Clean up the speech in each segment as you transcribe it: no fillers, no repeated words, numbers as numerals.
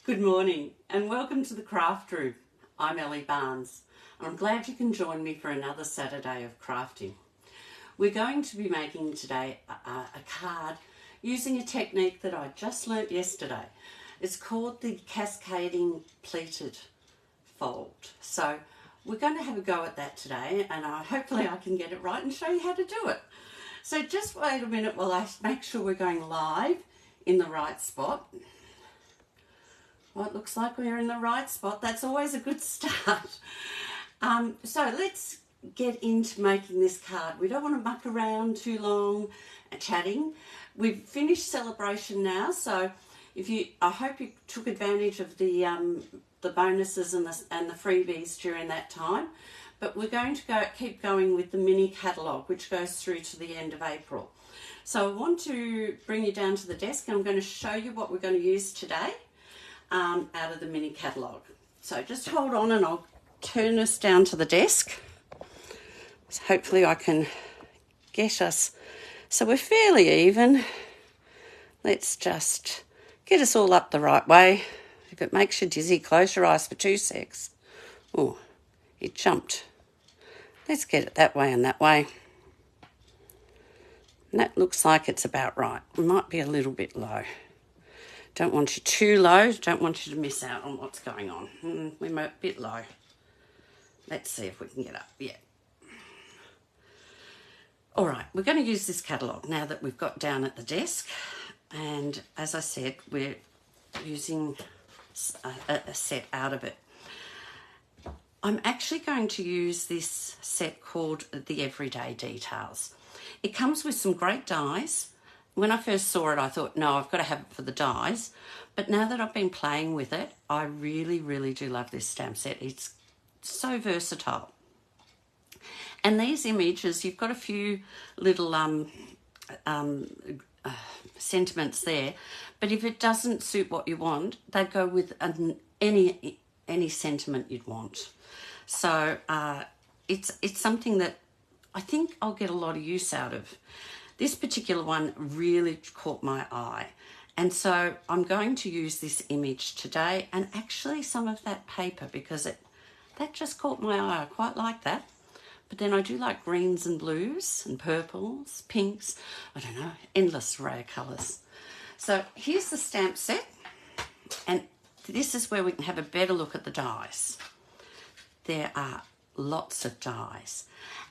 Good morning and welcome to the Craft Room. I'm Ellie Barnes and I'm glad you can join me for another Saturday of crafting. We're going to be making today a card using a technique that I just learnt yesterday. It's called the Cascading Pleated fold. So we're going to have a go at that today and hopefully I can get it right and show you how to do it. So just wait a minute while I make sure we're going live in the right spot. Well, it looks like we're in the right spot. That's always a good start. So let's get into making this card. We don't want to muck around too long chatting. We've finished celebration now, so I hope you took advantage of the bonuses and the freebies during that time. But we're going to keep going with the mini catalogue, which goes through to the end of April. So I want to bring you down to the desk and I'm going to show you what we're going to use today out of the mini catalogue. So just hold on and I'll turn us down to the desk. So hopefully I can get us, so we're fairly even. Let's just get us all up the right way. If it makes you dizzy, close your eyes for 2 secs. Oh, it jumped. Let's get it that way and that way. And that looks like it's about right. It might be a little bit low. Don't want you too low. Don't want you to miss out on what's going on. We're a bit low. Let's see if we can get up. Yeah. All right, we're going to use this catalogue now that we've got down at the desk. And as I said, we're using a set out of it. I'm actually going to use this set called the Everyday Details. It comes with some great dies. When I first saw it, I thought, no, I've got to have it for the dies. But now that I've been playing with it, I really, really do love this stamp set. It's so versatile. And these images, you've got a few little sentiments there. But if it doesn't suit what you want, they go with any sentiment you'd want. So it's something that I think I'll get a lot of use out of. This particular one really caught my eye. And so I'm going to use this image today and actually some of that paper because that just caught my eye. I quite like that. But then I do like greens and blues and purples, pinks, I don't know, endless array of colours. So here's the stamp set. And this is where we can have a better look at the dies. There are lots of dies.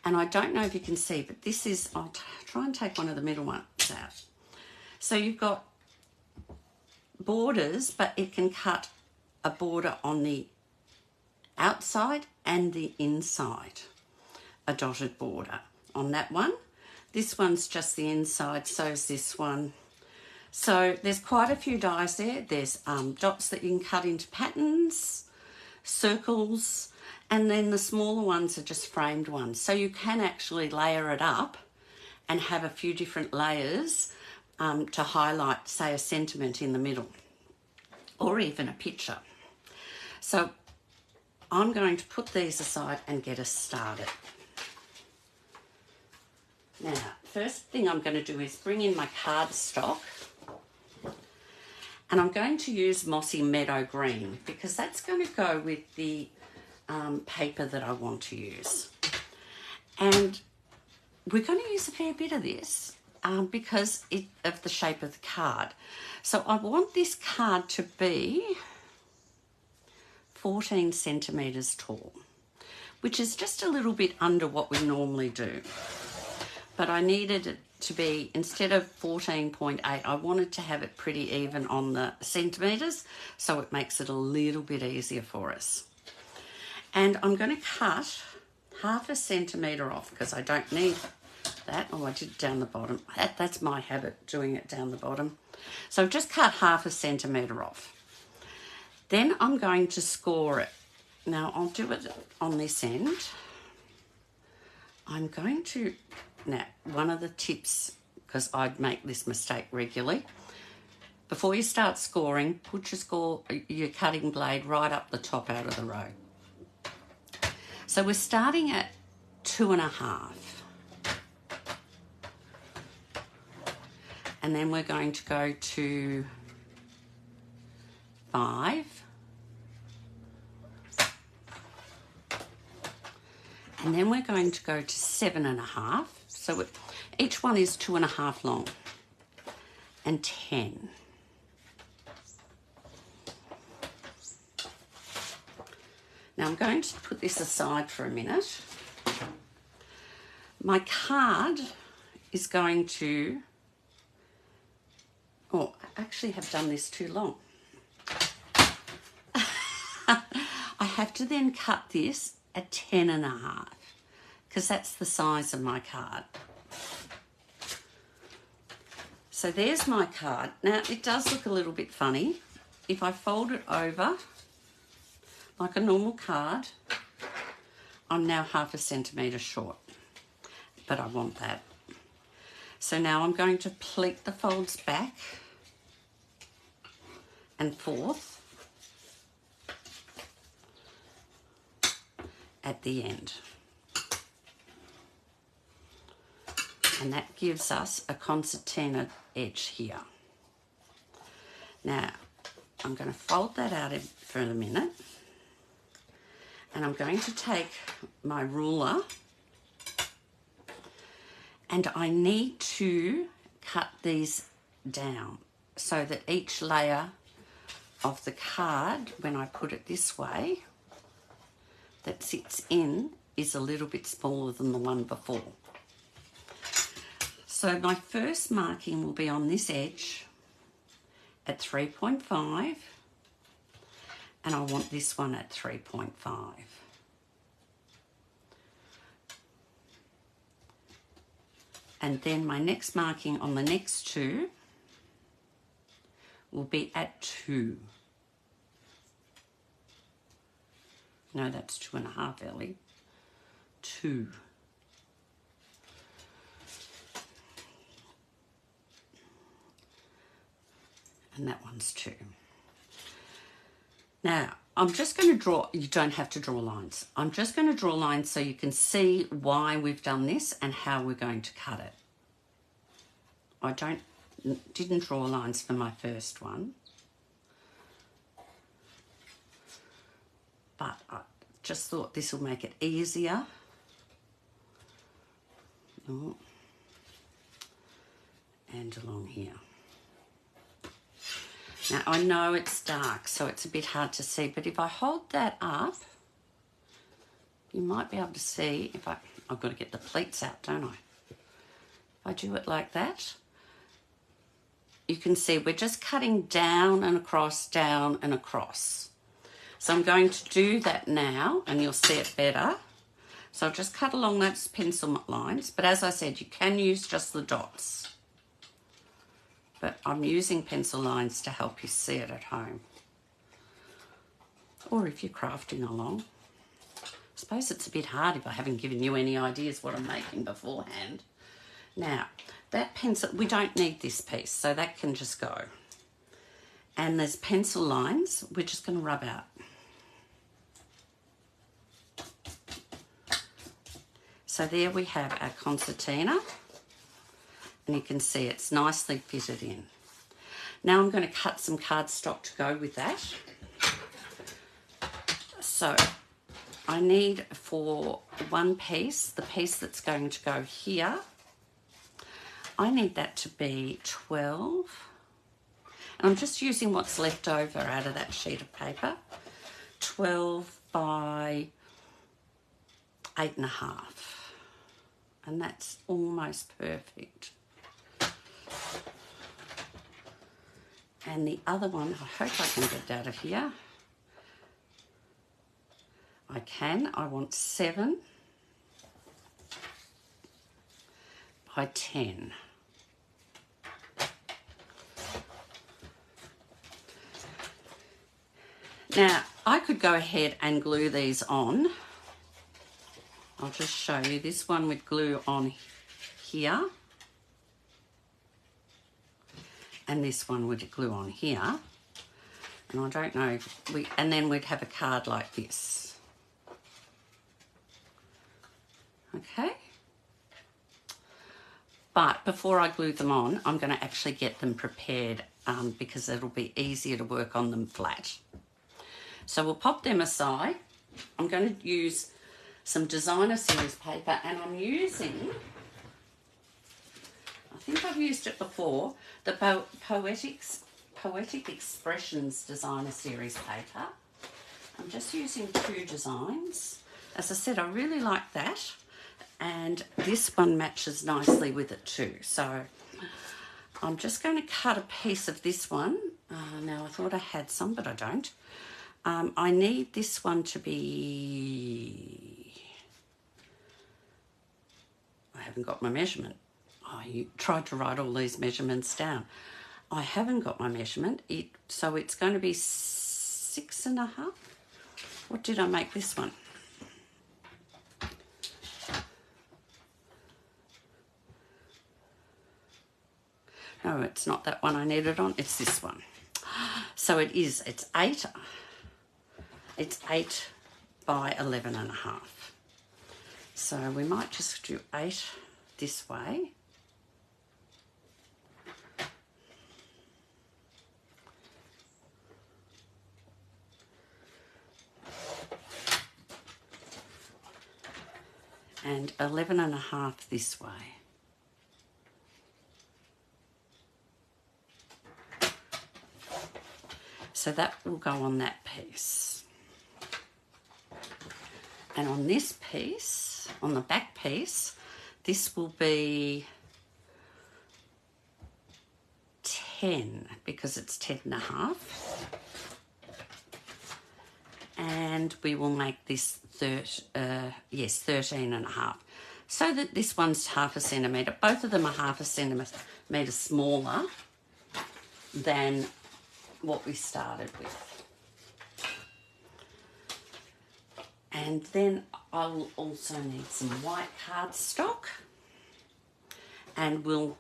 And I don't know if you can see, but this is, I'll try and take one of the middle ones out. So you've got borders, but it can cut a border on the outside and the inside, a dotted border on that one. This one's just the inside, so is this one. So there's quite a few dies there. There's dots that you can cut into patterns, circles, and then the smaller ones are just framed ones. So you can actually layer it up and have a few different layers to highlight, say, a sentiment in the middle or even a picture. So I'm going to put these aside and get us started. Now, first thing I'm going to do is bring in my cardstock. And I'm going to use Mossy Meadow Green because that's going to go with the paper that I want to use. And we're going to use a fair bit of this because of the shape of the card. So I want this card to be 14 centimetres tall, which is just a little bit under what we normally do. But I needed it to be, instead of 14.8, I wanted to have it pretty even on the centimetres, so it makes it a little bit easier for us. And I'm going to cut 1/2 centimetre off because I don't need that. Oh, I did it down the bottom. That's my habit, doing it down the bottom. So I've just cut 1/2 centimetre off. Then I'm going to score it. Now I'll do it on this end. I'm going to, now one of the tips, because I'd make this mistake regularly, before you start scoring, put your cutting blade right up the top out of the row. So we're starting at 2.5. And then we're going to go to 5. And then we're going to go to 7.5. So each one is 2.5 long. And 10. Now I'm going to put this aside for a minute. My card is going to, oh, I actually have done this too long. I have to then cut this at 10.5 because that's the size of my card. So there's my card. Now it does look a little bit funny. If I fold it over like a normal card, I'm now 1/2 centimetre short, but I want that. So now I'm going to pleat the folds back and forth at the end. And that gives us a concertina edge here. Now, I'm going to fold that out for a minute. And I'm going to take my ruler and I need to cut these down so that each layer of the card, when I put it this way, that sits in is a little bit smaller than the one before. So my first marking will be on this edge at 3.5 and I want this one at 3.5. And then my next marking on the next two will be at 2. No, that's 2.5, Ellie. 2. And that one's 2. Now, I'm just going to draw, you don't have to draw lines. I'm just going to draw lines so you can see why we've done this and how we're going to cut it. I didn't draw lines for my first one, but I just thought this will make it easier. Oh. And along here. Now, I know it's dark, so it's a bit hard to see, but if I hold that up, you might be able to see if I've got to get the pleats out, don't I? If I do it like that, you can see we're just cutting down and across, down and across. So I'm going to do that now, and you'll see it better. So I'll just cut along those pencil lines, but as I said, you can use just the dots. But I'm using pencil lines to help you see it at home. Or if you're crafting along. I suppose it's a bit hard if I haven't given you any ideas what I'm making beforehand. Now, that pencil, we don't need this piece, so that can just go. And there's pencil lines we're just going to rub out. So there we have our concertina. And you can see it's nicely fitted in. Now I'm going to cut some cardstock to go with that. So I need for one piece, the piece that's going to go here, I need that to be 12. And I'm just using what's left over out of that sheet of paper. 12 by 8.5. And that's almost perfect. And the other one, I hope I can get out of here. I can. I want 7 by 10. Now, I could go ahead and glue these on. I'll just show you. This one would glue on here. And this one would glue on here. And I don't know, and then we'd have a card like this. Okay? But before I glue them on, I'm going to actually get them prepared because it'll be easier to work on them flat. So we'll pop them aside. I'm going to use some designer series paper, and I'm using, I think I've used it before, the Poetic Expressions designer series paper. I'm just using 2 designs. As I said, I really like that, and this one matches nicely with it too. So I'm just going to cut a piece of this one. Now I thought I had some, but I don't. I need this one to be, I haven't got my measurement. I tried to write all these measurements down. I haven't got my measurement, so it's going to be 6.5. What did I make this one? No, it's not that one I need it on, it's this one. So it's 8. It's 8 by 11.5. So we might just do 8 this way. And 11.5 this way. So that will go on that piece. And on this piece, on the back piece, this will be 10 because it's 10.5. And we will make this 13.5. So that this one's 0.5 centimetre. Both of them are 0.5 centimetre smaller than what we started with. And then I'll also need some white cardstock, and we'll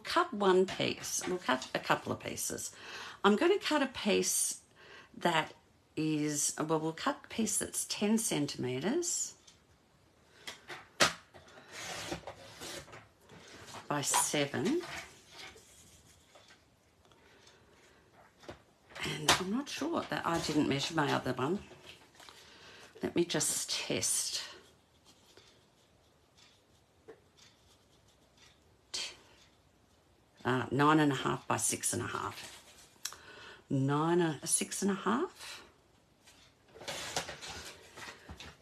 cut one piece. We'll cut a couple of pieces. I'm going to cut a piece that is, well, we'll cut a piece that's 10 centimetres by 7. And I'm not sure that I didn't measure my other one. Let me just test. 9.5 by 6.5. 6.5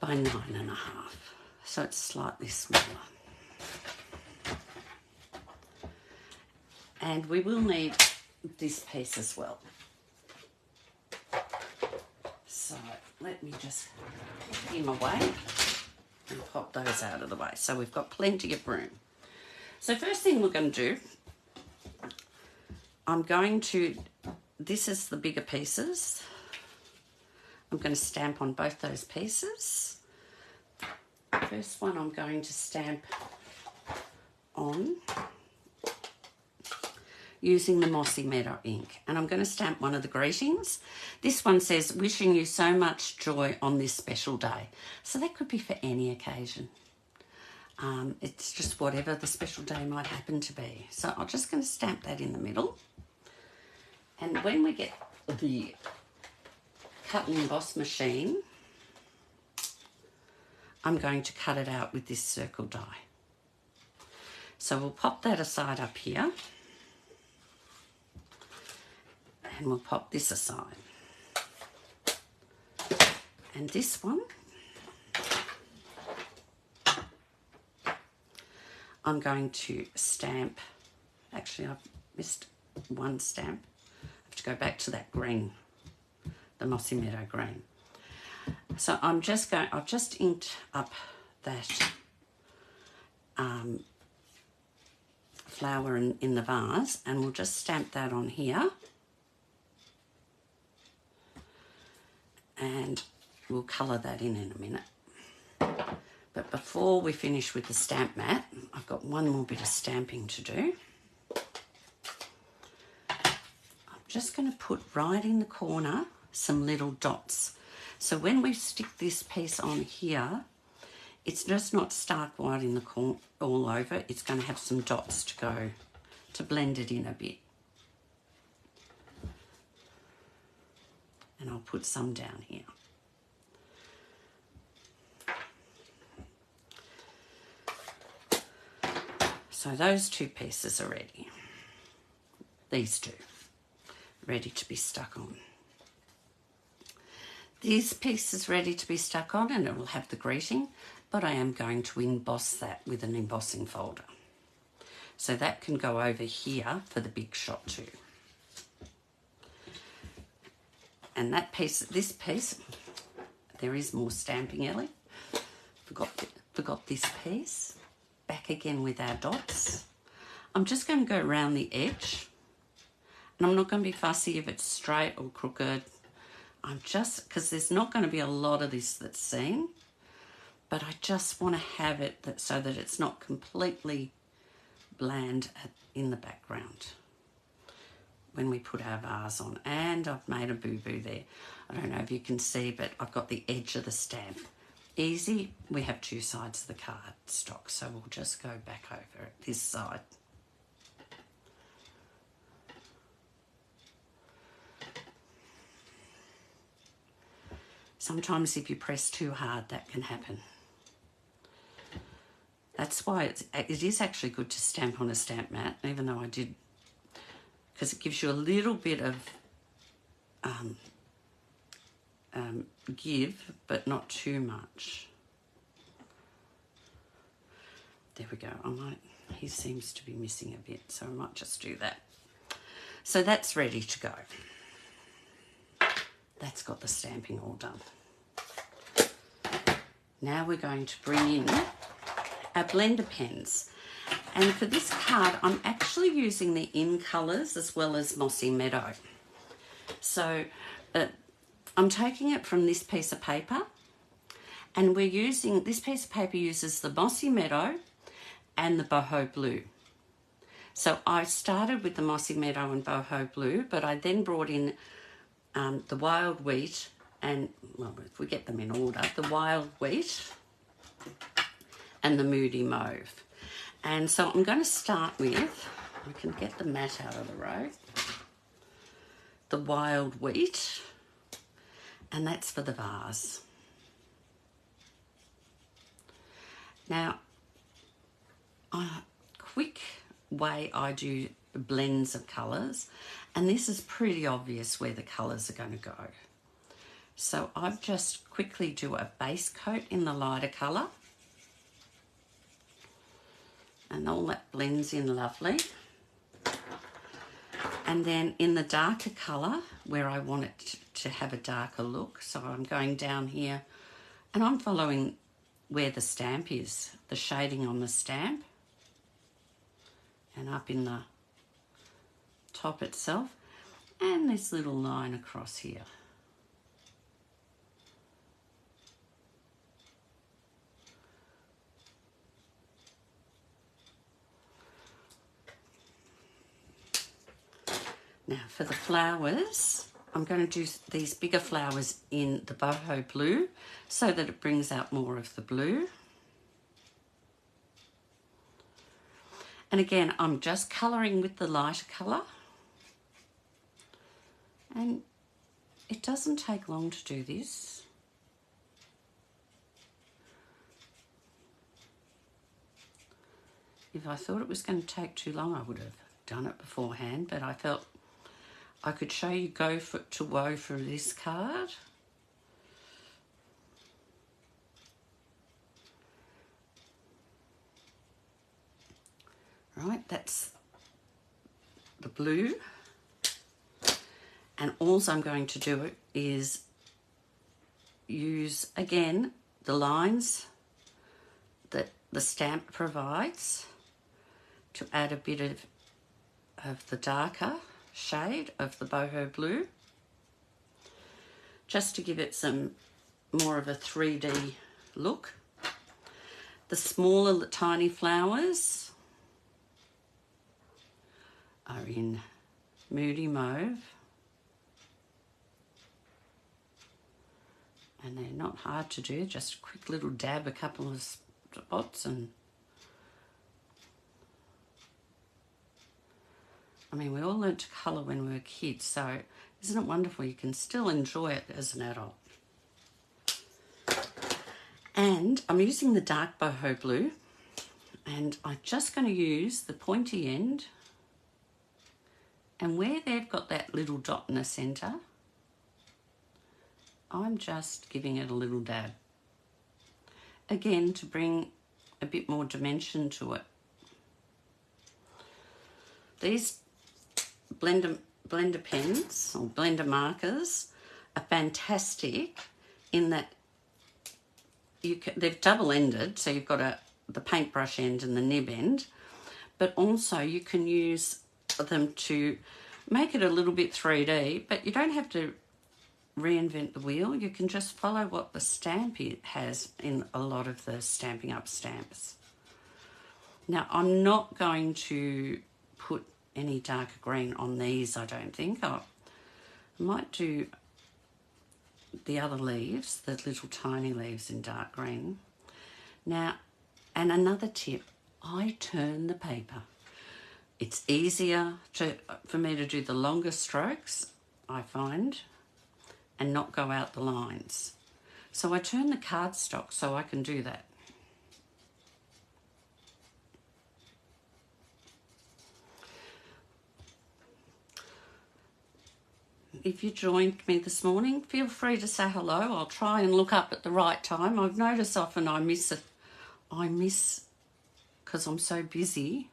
by 9.5. So it's slightly smaller. And we will need this piece as well. So let me just put him away and pop those out of the way. So we've got plenty of room. So first thing we're going to do, this is the bigger pieces. I'm going to stamp on both those pieces. First one I'm going to stamp on using the Mossy Meadow ink. And I'm going to stamp one of the greetings. This one says, wishing you so much joy on this special day. So that could be for any occasion. It's just whatever the special day might happen to be. So I'm just going to stamp that in the middle. And when we get the cut and emboss machine, I'm going to cut it out with this circle die. So we'll pop that aside up here. And we'll pop this aside. And this one, I'm going to stamp. Actually, I've missed one stamp. I have to go back to that green, the Mossy Meadow green. So I've just inked up that flower in the vase, and we'll just stamp that on here. And we'll colour that in a minute. But before we finish with the stamp mat, I've got one more bit of stamping to do. I'm just going to put right in the corner some little dots. So when we stick this piece on here, it's just not stark white in the corner all over. It's going to have some dots to go to blend it in a bit. and I'll put some down here. So those two pieces are ready. These two, ready to be stuck on. This piece is ready to be stuck on and it will have the greeting, but I am going to emboss that with an embossing folder. So that can go over here for the big shot too. And that piece, this piece, there is more stamping, Ellie. Forgot this piece. Back again with our dots. I'm just going to go around the edge. And I'm not going to be fussy if it's straight or crooked. I'm just, because there's not going to be a lot of this that's seen. But I just want to have it so that it's not completely bland in the background when we put our vase on. And I've made a boo-boo there. I don't know if you can see, but I've got the edge of the stamp. Easy, we have two sides of the card stock, so we'll just go back over at this side. Sometimes if you press too hard, that can happen. That's why it is actually good to stamp on a stamp mat, even though I did, because it gives you a little bit of give, but not too much. There we go. He seems to be missing a bit, so I might just do that. So that's ready to go. That's got the stamping all done. Now we're going to bring in our blender pens. And for this card, I'm actually using the In Colours as well as Mossy Meadow. So I'm taking it from this piece of paper, and we're using, this piece of paper uses the Mossy Meadow and the Boho Blue. So I started with the Mossy Meadow and Boho Blue, but I then brought in the Wild Wheat and, well, if we get them in order, the Wild Wheat and the Moody Mauve. And so I'm going to start with, we can get the mat out of the road, the Wild Wheat, and that's for the vase. Now, a quick way I do blends of colours, and this is pretty obvious where the colours are going to go. So I just quickly do a base coat in the lighter colour, and all that blends in lovely. And then in the darker colour, where I want it to have a darker look, so I'm going down here and I'm following where the stamp is, the shading on the stamp, and up in the top itself, and this little line across here. Now for the flowers, I'm going to do these bigger flowers in the Boho Blue so that it brings out more of the blue. And again, I'm just colouring with the lighter colour. And it doesn't take long to do this. If I thought it was going to take too long, I would have done it beforehand, but I felt I could show you go to woe for this card. Right, that's the blue. And all I'm going to do is use, again, the lines that the stamp provides to add a bit of the darker shade of the Boho Blue, just to give it some more of a 3D look. The smaller tiny flowers are in Moody Mauve, and they're not hard to do, just a quick little dab, a couple of spots, and I mean, we all learnt to colour when we were kids, so isn't it wonderful? You can still enjoy it as an adult. And I'm using the dark boho blue, and I'm just going to use the pointy end, and where they've got that little dot in the centre, I'm just giving it a little dab. Again, to bring a bit more dimension to it. These blender pens or blender markers are fantastic in that they've double-ended, so you've got the paintbrush end and the nib end, but also you can use them to make it a little bit 3D, but you don't have to reinvent the wheel. You can just follow what the stamp has in a lot of the Stampin' Up stamps. Now, I'm not going to put any darker green on these, I don't think. I might do the other leaves, the little tiny leaves in dark green. Now, and another tip, I turn the paper. It's easier for me to do the longer strokes, I find, and not go out the lines. So I turn the cardstock so I can do that. If you joined me this morning, feel free to say hello. I'll try and look up at the right time. I've noticed often I miss it. I miss because I'm so busy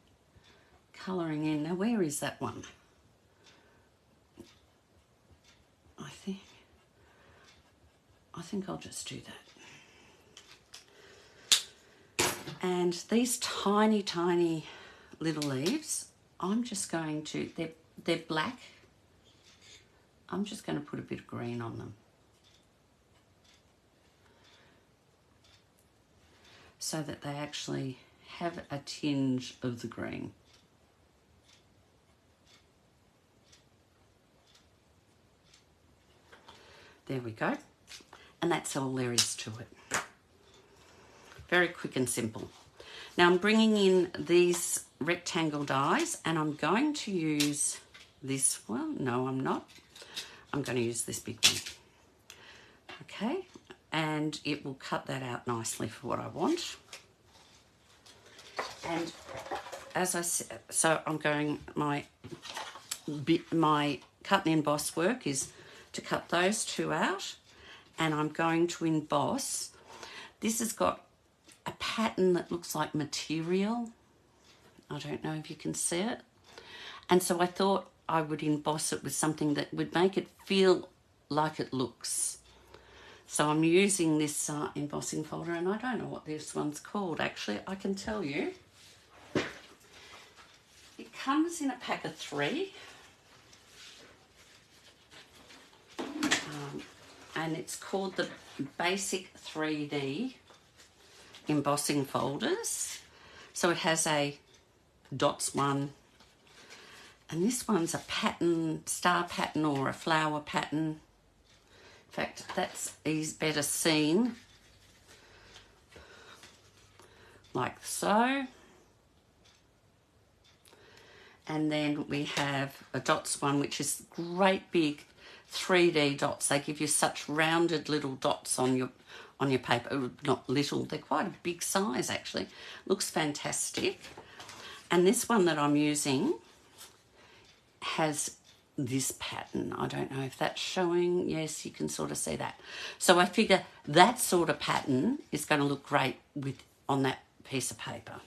colouring in. Now, where is that one? I think I'll just do that. And these tiny, tiny little leaves, I'm just going to, they're black. I'm just going to put a bit of green on them, so that they actually have a tinge of the green. There we go. And that's all there is to it. Very quick and simple. Now I'm bringing in these rectangle dies, and I'm going to use this one. No, I'm not. I'm going to use this big one. Okay, and it will cut that out nicely for what I want. And as I said, so I'm going, my cut and emboss work is to cut those two out, and I'm going to emboss. This has got a pattern that looks like material. I don't know if you can see it. And so I thought I would emboss it with something that would make it feel like it looks. So I'm using this embossing folder, and I don't know what this one's called. Actually, I can tell you. It comes in a pack of 3. And it's called the Basic 3D Embossing Folders. So it has a dots one, and this one's a pattern, star pattern or a flower pattern. In fact, that's better seen like so. And then we have a dots one, which is great big 3D dots. They give you such rounded little dots on your paper. Not little, they're quite a big size actually. Looks fantastic. And this one that I'm using has this pattern. I don't know if that's showing. Yes, you can sort of see that. So I figure that sort of pattern is going to look great on that piece of paper.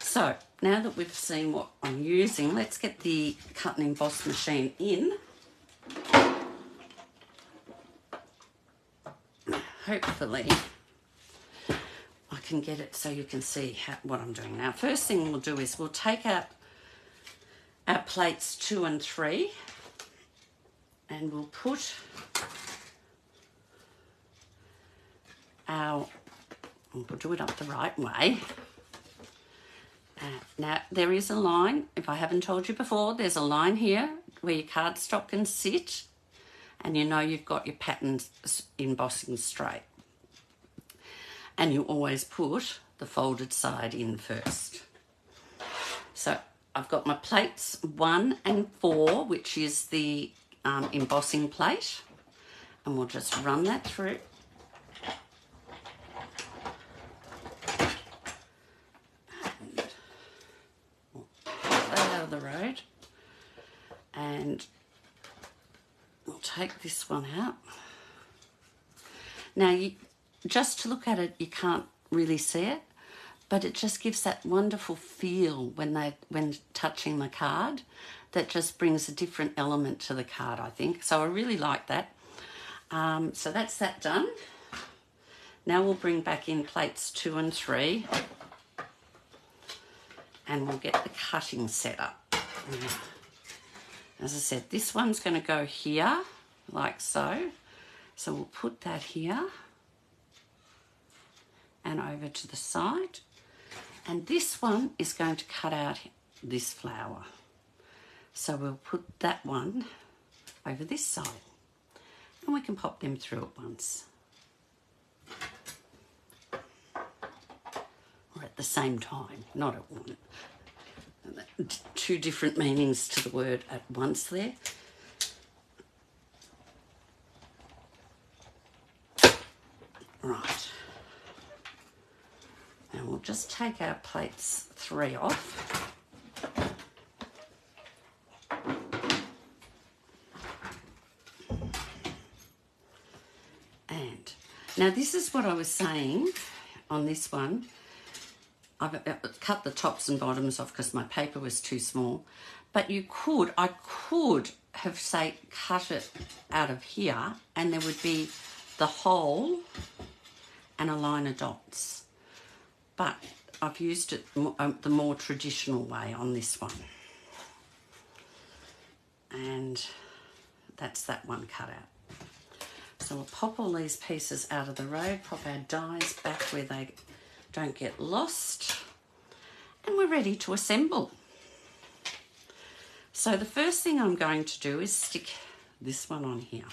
So now that we've seen what I'm using, let's get the cut and emboss machine in. Hopefully I can get it so you can see what I'm doing. Now, first thing we'll do is we'll take out our plates 2 and 3, and we'll put we'll do it up the right way. Now, there is a line, if I haven't told you before, there's a line here where your cardstock can sit, and you know you've got your patterns embossing straight. And you always put the folded side in first. So I've got my plates 1 and 4, which is the embossing plate, and we'll just run that through. And we'll put that out of the road, and we'll take this one out. Now, just to look at it, you can't really see it, but it just gives that wonderful feel when touching the card. That just brings a different element to the card, I think. So I really like that. So that's that done. Now we'll bring back in plates 2 and 3, and we'll get the cutting set up. Now, as I said, this one's going to go here, like so. So we'll put that here and over to the side. And this one is going to cut out this flower. So we'll put that one over this side, and we can pop them through at once. Or at the same time, not at one. Two different meanings to the word at once there. Right. And we'll just take our plates 3 off. And now this is what I was saying on this one. I've cut the tops and bottoms off because my paper was too small. But I could have, say, cut it out of here, and there would be the hole and a line of dots. But I've used it the more traditional way on this one. And that's that one cut out. So we'll pop all these pieces out of the road, pop our dies back where they don't get lost, and we're ready to assemble. So the first thing I'm going to do is stick this one on here.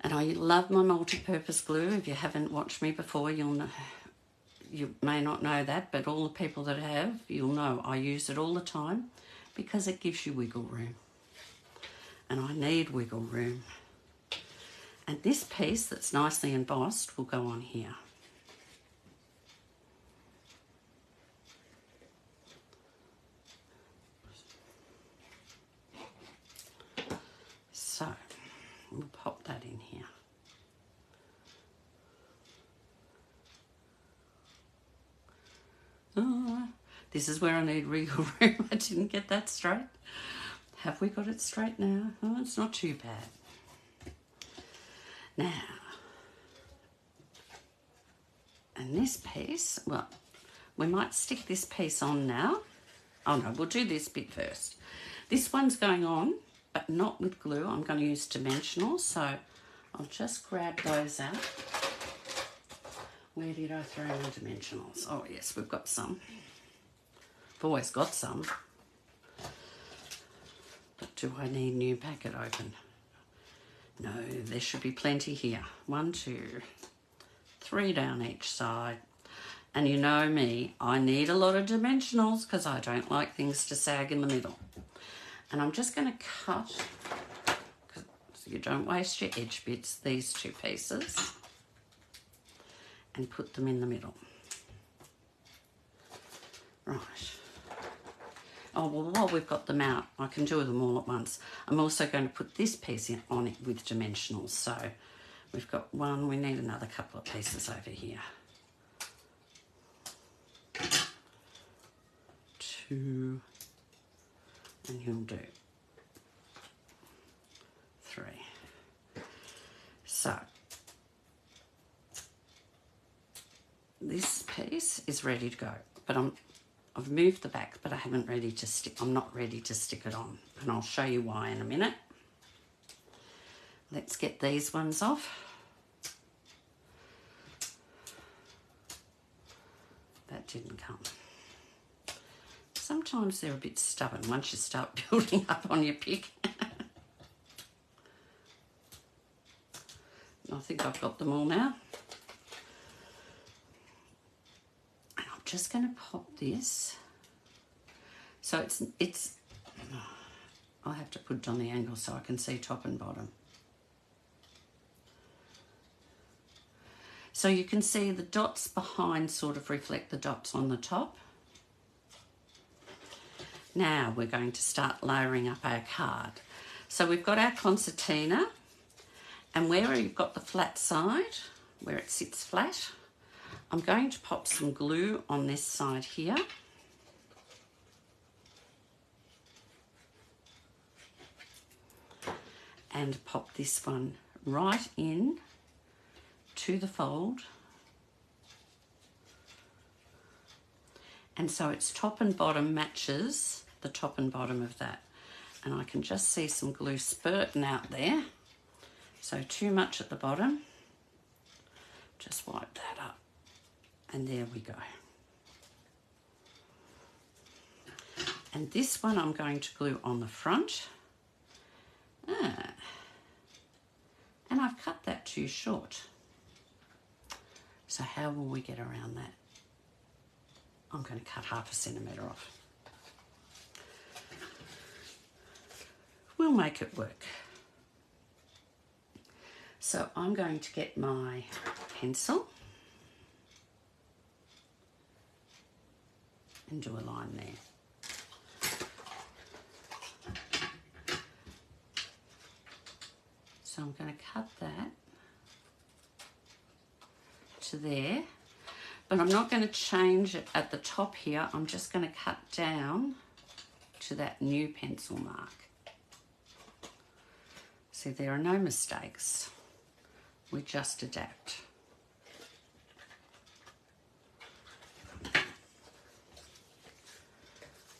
And I love my multi-purpose glue. If you haven't watched me before, you'll know. You may not know that, but all the people that have, you'll know I use it all the time because it gives you wiggle room. And I need wiggle room. And this piece that's nicely embossed will go on here. So we'll pop that in here. Oh, this is where I need wiggle room. I didn't get that straight. Have we got it straight now? Oh, it's not too bad. Now, and this piece, well, we might stick this piece on now. Oh no, we'll do this bit first. This one's going on, but not with glue. I'm going to use dimensionals, so I'll just grab those out. Where did I throw my dimensionals? Oh yes, we've got some. I've always got some. But do I need new packet open? No, there should be plenty here. 1, 2, 3 down each side. And you know me, I need a lot of dimensionals because I don't like things to sag in the middle. And I'm just going to cut, so you don't waste your edge bits, these 2 pieces, and put them in the middle. Right. Oh, well, while we've got them out, I can do them all at once. I'm also going to put this piece on it with dimensionals. So we've got 1, we need another couple of pieces over here. 2, and you'll do 3. So this piece is ready to go, but I've moved the back, but I haven't ready to stick. I'm not ready to stick it on, and I'll show you why in a minute. Let's get these ones off. That didn't come. Sometimes they're a bit stubborn once you start building up on your pick. think I've got them all now. And I'm just going to pop this. So it's I'll have to put it on the angle so I can see top and bottom. So you can see the dots behind sort of reflect the dots on the top. Now we're going to start layering up our card. So we've got our concertina, and where you've got the flat side, where it sits flat, I'm going to pop some glue on this side here. And pop this one right in to the fold. And so its top and bottom matches the top and bottom of that. And I can just see some glue spurting out there. So too much at the bottom. Just wipe that up. And there we go. And this one I'm going to glue on the front. And I've cut that too short. So how will we get around that? I'm going to cut 0.5 centimetre off. We'll make it work. So I'm going to get my pencil and do a line there. So I'm going to cut that to there, but I'm not going to change it at the top here. I'm just going to cut down to that new pencil mark. See, there are no mistakes. We just adapt.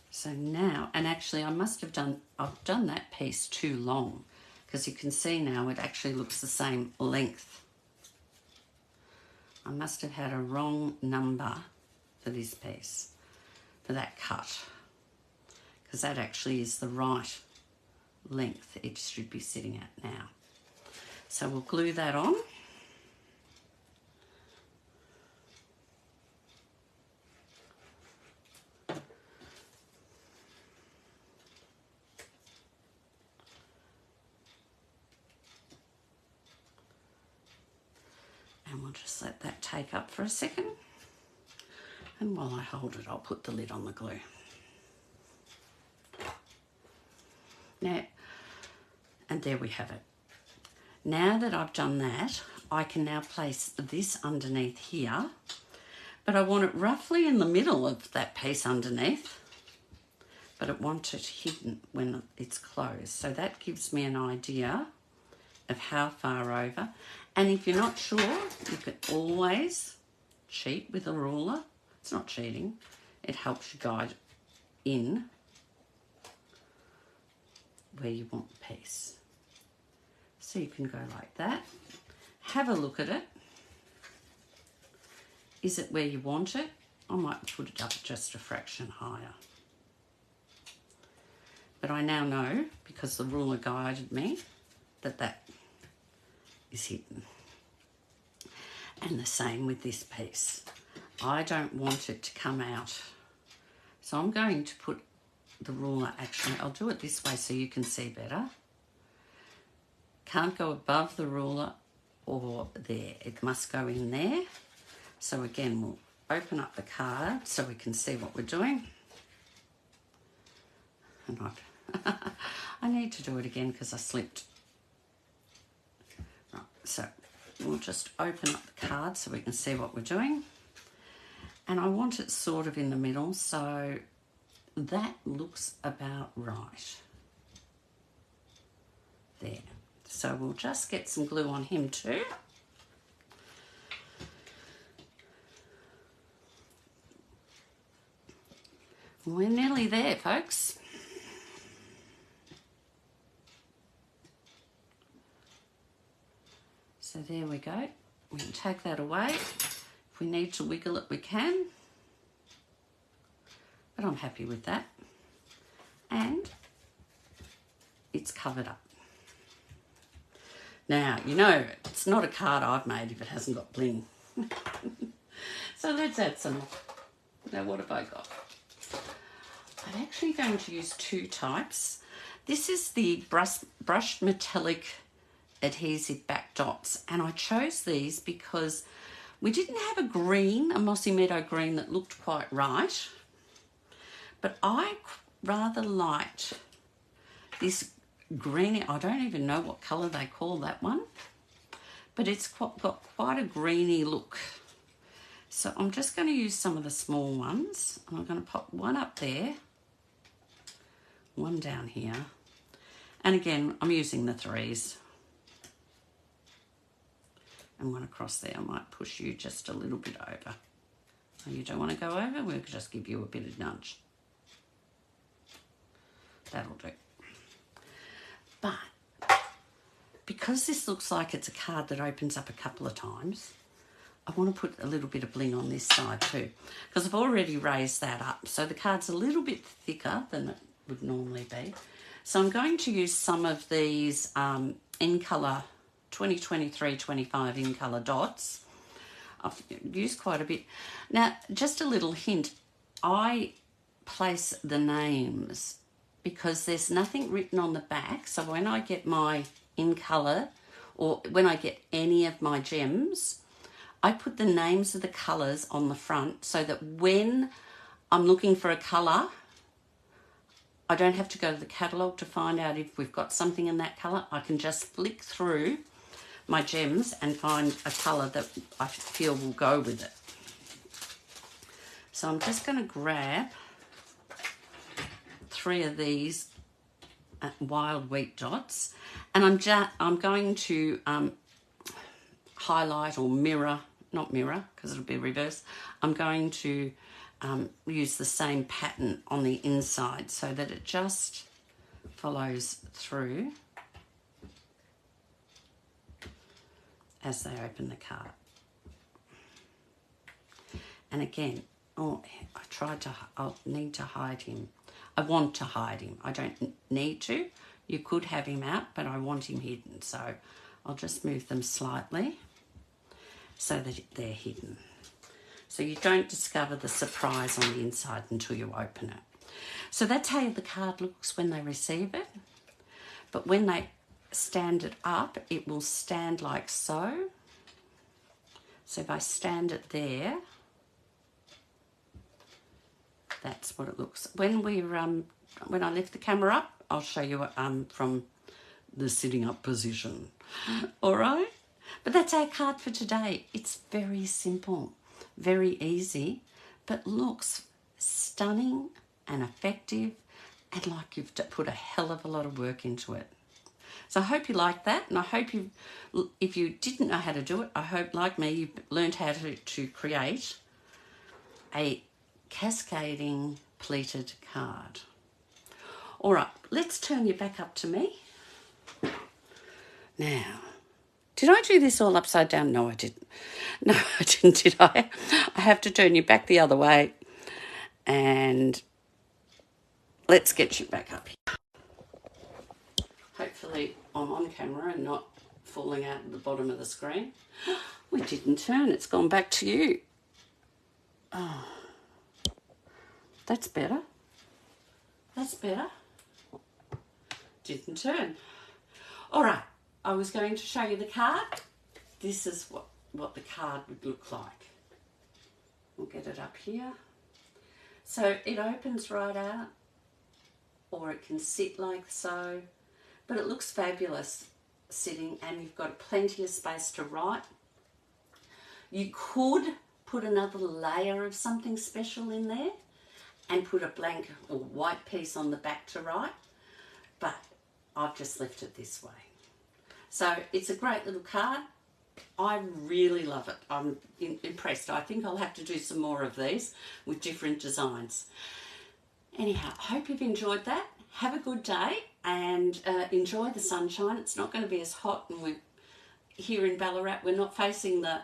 So now, and actually I've done that piece too long, because you can see now it actually looks the same length. I must have had a wrong number for this piece, for that cut, because that actually is the right length it should be sitting at now. So we'll glue that on. And we'll just let that take up for a second. And while I hold it, I'll put the lid on the glue. Now, and there we have it. Now that I've done that, I can now place this underneath here, but I want it roughly in the middle of that piece underneath, but I want it hidden when it's closed. So that gives me an idea of how far over. And if you're not sure, you can always cheat with a ruler. It's not cheating. It helps you guide in where you want the piece. So you can go like that. Have a look at it. Is it where you want it? I might put it up just a fraction higher. But I now know, because the ruler guided me, that that is hidden. And the same with this piece. I don't want it to come out. So I'm going to put the ruler, actually, I'll do it this way so you can see better. Can't go above the ruler or there. It must go in there. So again, we'll open up the card so we can see what we're doing. And I need to do it again because I slipped. Right, so we'll just open up the card so we can see what we're doing. And I want it sort of in the middle, so that looks about right. There. So we'll just get some glue on him too. We're nearly there, folks. So there we go. We can take that away. If we need to wiggle it, we can. But I'm happy with that. And it's covered up. Now, you know, it's not a card I've made if it hasn't got bling. So let's add some. Now, what have I got? I'm actually going to use two types. This is the brushed metallic adhesive back dots, and I chose these because we didn't have a green, a mossy meadow green that looked quite right, but I rather liked this green. I don't even know what colour they call that one, but it's got quite a greeny look. So I'm just going to use some of the small ones, and I'm going to pop one up there, one down here, and again I'm using the threes, and one across there. I might push you just a little bit over. Oh, you don't want to go over? We'll just give you a bit of nudge. That'll do. But because this looks like it's a card that opens up a couple of times, I want to put a little bit of bling on this side too, because I've already raised that up. So the card's a little bit thicker than it would normally be. So I'm going to use some of these in colour 2023-25 in colour dots. I've used quite a bit. Now, just a little hint, I place the names because there's nothing written on the back. So when I get my in colour, or when I get any of my gems, I put the names of the colours on the front so that when I'm looking for a colour, I don't have to go to the catalogue to find out if we've got something in that colour. I can just flick through my gems and find a colour that I feel will go with it. So I'm just going to grab 3 of these wild wheat dots, and I'm going to highlight or mirror, not mirror because it'll be reverse. I'm going to use the same pattern on the inside so that it just follows through as they open the card. And again, I'll need to hide him. I want to hide him. I don't need to. You could have him out, but I want him hidden. So I'll just move them slightly so that they're hidden. So you don't discover the surprise on the inside until you open it. So that's how the card looks when they receive it. But when they stand it up, it will stand like so. So if I stand it there, that's what it looks. When I lift the camera up, I'll show you from the sitting up position. All right? But that's our card for today. It's very simple, very easy, but looks stunning and effective and like you've put a hell of a lot of work into it. So I hope you like that, and I hope if you didn't know how to do it, I hope, like me, you've learned how to create a cascading pleated card. All right, let's turn you back up to me. Now, did I do this all upside down? No, I didn't. No, I didn't, did I? I have to turn you back the other way, and let's get you back up here. Hopefully I'm on camera and not falling out at the bottom of the screen. We didn't turn, it's gone back to you. Oh, that's better. That's better. Didn't turn. All right, I was going to show you the card. This is what the card would look like. We'll get it up here. So it opens right out, or it can sit like so, but it looks fabulous sitting, and you've got plenty of space to write. You could put another layer of something special in there and put a blank or white piece on the back to write, but I've just left it this way. So it's a great little card. I really love it. I'm impressed. I think I'll have to do some more of these with different designs. Anyhow, I hope you've enjoyed that. Have a good day and enjoy the sunshine. It's not going to be as hot, and we're here in Ballarat. We're not facing the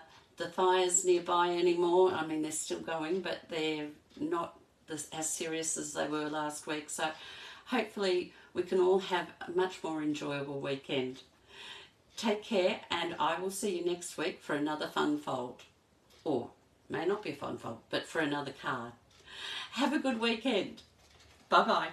fires nearby anymore. I mean, they're still going, but they're not as serious as they were last week. So hopefully we can all have a much more enjoyable weekend. Take care, and I will see you next week for another fun fold. Or, may not be a fun fold, but for another card. Have a good weekend. Bye-bye.